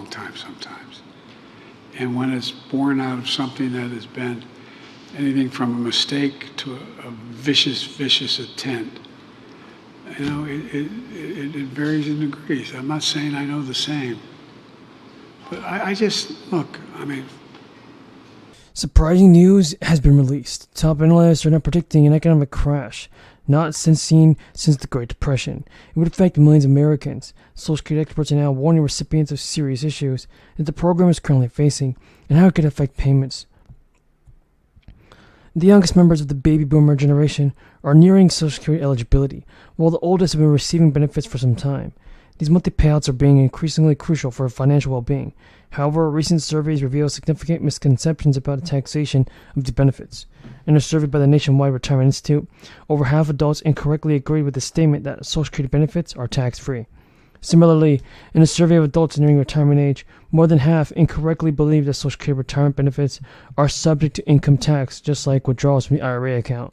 long time sometimes. And when it's born out of something that has been anything from a mistake to a vicious intent, you know, it varies in degrees. I'm not saying I know the same, but I just, look, I mean. Surprising news has been released. Top analysts are now predicting an economic crash, not seen since the Great Depression. It would affect millions of Americans. Social Security experts are now warning recipients of serious issues that the program is currently facing and how it could affect payments. The youngest members of the baby boomer generation are nearing Social Security eligibility, while the oldest have been receiving benefits for some time. These monthly payouts are being increasingly crucial for financial well-being. However, recent surveys reveal significant misconceptions about the taxation of these benefits. In a survey by the Nationwide Retirement Institute, over half of adults incorrectly agreed with the statement that Social Security benefits are tax-free. Similarly, in a survey of adults nearing retirement age, more than half incorrectly believe that Social Security retirement benefits are subject to income tax, just like withdrawals from the IRA account.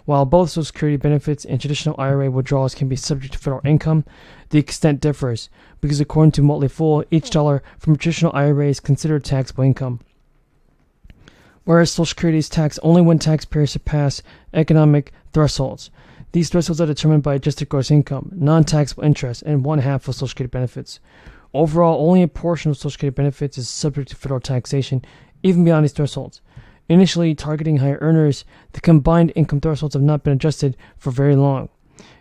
While both Social Security benefits and traditional IRA withdrawals can be subject to federal income, the extent differs, because according to Motley Fool, each dollar from a traditional IRA is considered taxable income, whereas Social Security is taxed only when taxpayers surpass economic thresholds. These thresholds are determined by adjusted gross income, non-taxable interest, and one-half of Social Security benefits. Overall, only a portion of Social Security benefits is subject to federal taxation, even beyond these thresholds. Initially targeting higher earners, the combined income thresholds have not been adjusted for very long,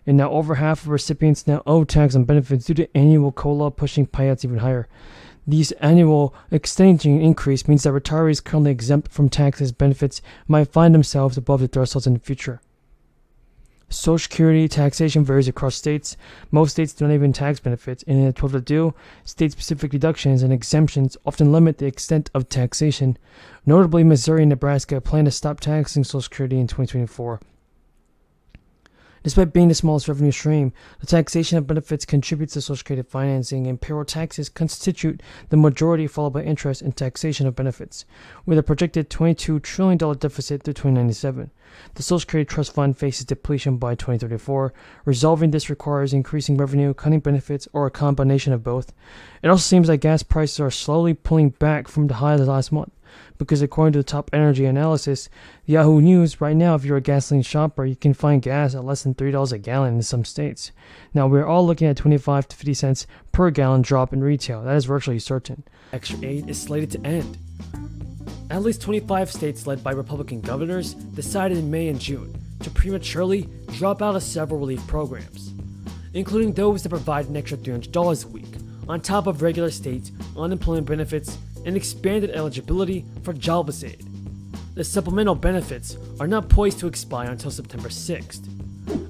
and now over half of recipients now owe tax on benefits due to annual COLA pushing payouts even higher. These annual extending increase means that retirees currently exempt from taxes benefits might find themselves above the thresholds in the future. Social Security taxation varies across states. Most states do not even tax benefits, and in the 12 that do, state-specific deductions and exemptions often limit the extent of taxation. Notably, Missouri and Nebraska plan to stop taxing Social Security in 2024. Despite being the smallest revenue stream, the taxation of benefits contributes to Social Security financing, and payroll taxes constitute the majority, followed by interest and taxation of benefits, with a projected $22 trillion deficit through 2097. The Social Security Trust Fund faces depletion by 2034. Resolving this requires increasing revenue, cutting benefits, or a combination of both. It also seems like gas prices are slowly pulling back from the highs of last month, because according to the top energy analysis, Yahoo News, right now if you're a gasoline shopper, you can find gas at less than $3 a gallon in some states. Now we're all looking at 25 to 50 cents per gallon drop in retail. That is virtually certain. Extra aid is slated to end. At least 25 states led by Republican governors decided in May and June to prematurely drop out of several relief programs, including those that provide an extra $300 a week, on top of regular state unemployment benefits and expanded eligibility for jobless aid. The supplemental benefits are not poised to expire until September 6th.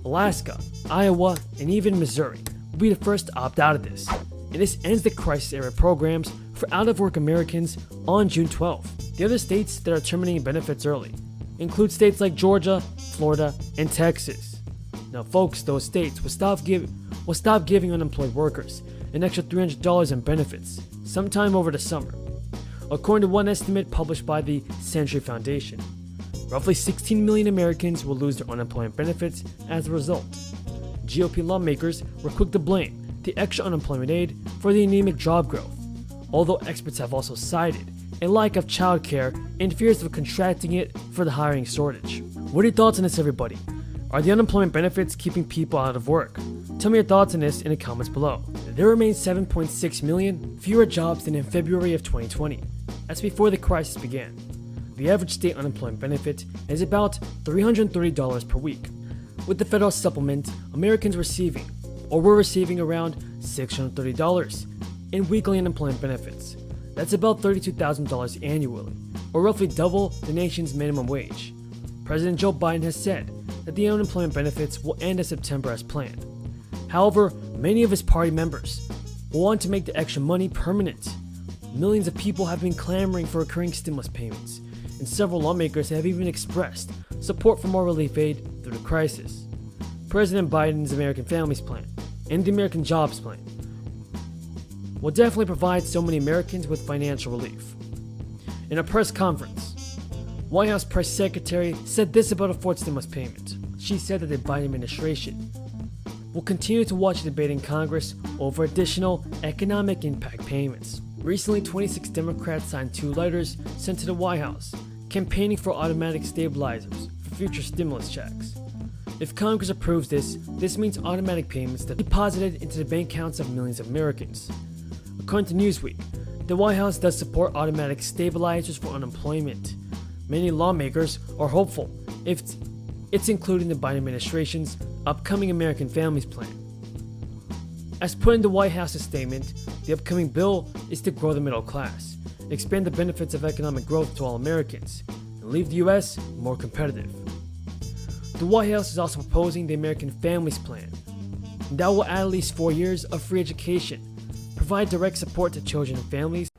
Alaska, Iowa, and even Missouri will be the first to opt out of this, and this ends the crisis-era programs for out-of-work Americans on June 12th. The other states that are terminating benefits early include states like Georgia, Florida, and Texas. Now folks, those states will stop giving unemployed workers an extra $300 in benefits sometime over the summer. According to one estimate published by the Century Foundation, roughly 16 million Americans will lose their unemployment benefits as a result. GOP lawmakers were quick to blame the extra unemployment aid for the anemic job growth, although experts have also cited a lack of childcare and fears of contracting it for the hiring shortage. What are your thoughts on this, everybody? Are the unemployment benefits keeping people out of work? Tell me your thoughts on this in the comments below. There remain 7.6 million fewer jobs than in February of 2020. That's before the crisis began. The average state unemployment benefit is about $330 per week. With the federal supplement, Americans were receiving around $630 in weekly unemployment benefits. That's about $32,000 annually, or roughly double the nation's minimum wage. President Joe Biden has said that the unemployment benefits will end in September as planned. However, many of his party members will want to make the extra money permanent. Millions of people have been clamoring for recurring stimulus payments, and several lawmakers have even expressed support for more relief aid through the crisis. President Biden's American Families Plan and the American Jobs Plan will definitely provide so many Americans with financial relief. In a press conference, White House Press Secretary said this about a fourth stimulus payment. She said that the Biden administration will continue to watch the debate in Congress over additional economic impact payments. Recently, 26 Democrats signed 2 letters sent to the White House, campaigning for automatic stabilizers for future stimulus checks. If Congress approves this means automatic payments that are deposited into the bank accounts of millions of Americans. According to Newsweek, the White House does support automatic stabilizers for unemployment. Many lawmakers are hopeful if it's included in the Biden administration's upcoming American Families Plan. As put in the White House's statement, the upcoming bill is to grow the middle class, expand the benefits of economic growth to all Americans, and leave the U.S. more competitive. The White House is also proposing the American Families Plan, and that will add at least 4 years of free education, provide direct support to children and families.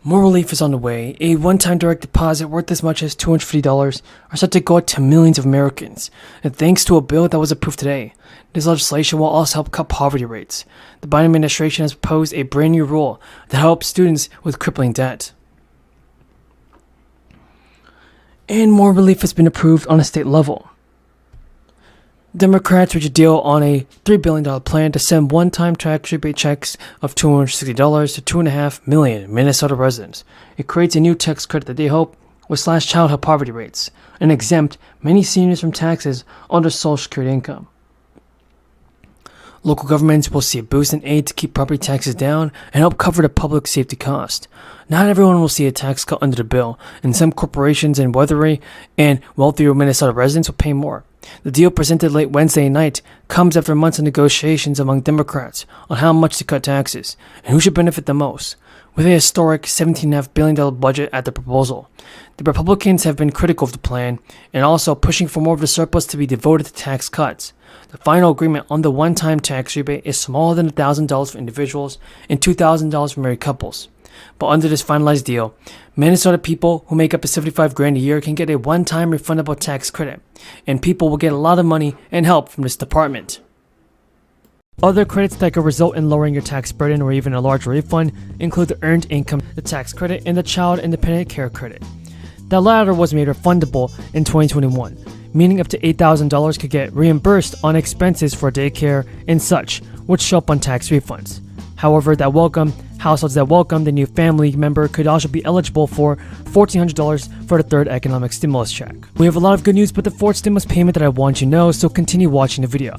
More relief is on the way. A one-time direct deposit worth as much as $250 are set to go out to millions of Americans, and thanks to a bill that was approved today. This legislation will also help cut poverty rates. The Biden administration has proposed a brand new rule that helps students with crippling debt. And more relief has been approved on a state level. Democrats reached a deal on a $3 billion plan to send one-time tax rebate checks of $260 to 2.5 million Minnesota residents. It creates a new tax credit that they hope will slash childhood poverty rates and exempt many seniors from taxes on their Social Security income. Local governments will see a boost in aid to keep property taxes down and help cover the public safety cost. Not everyone will see a tax cut under the bill, and some corporations and wealthier Minnesota residents will pay more. The deal presented late Wednesday night comes after months of negotiations among Democrats on how much to cut taxes and who should benefit the most. With a historic $17.5 billion budget at the proposal, the Republicans have been critical of the plan and also pushing for more of the surplus to be devoted to tax cuts. The final agreement on the one-time tax rebate is smaller than $1,000 for individuals and $2,000 for married couples. But under this finalized deal, Minnesota people who make up to $75,000 a year can get a one-time refundable tax credit, and people will get a lot of money and help from this department. Other credits that could result in lowering your tax burden or even a large refund include the Earned Income, the Tax Credit, and the Child Independent Care Credit. The latter was made refundable in 2021, meaning up to $8,000 could get reimbursed on expenses for daycare and such, which show up on tax refunds. However, households that welcome the new family member could also be eligible for $1,400 for the third economic stimulus check. We have a lot of good news about the fourth stimulus payment that I want you to know, so continue watching the video.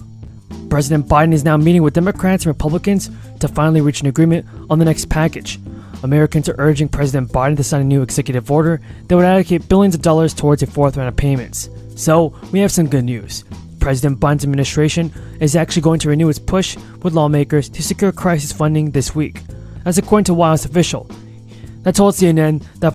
President Biden is now meeting with Democrats and Republicans to finally reach an agreement on the next package. Americans are urging President Biden to sign a new executive order that would allocate billions of dollars towards a fourth round of payments. So, we have some good news. President Biden's administration is actually going to renew its push with lawmakers to secure crisis funding this week. As according to a White House official that told CNN that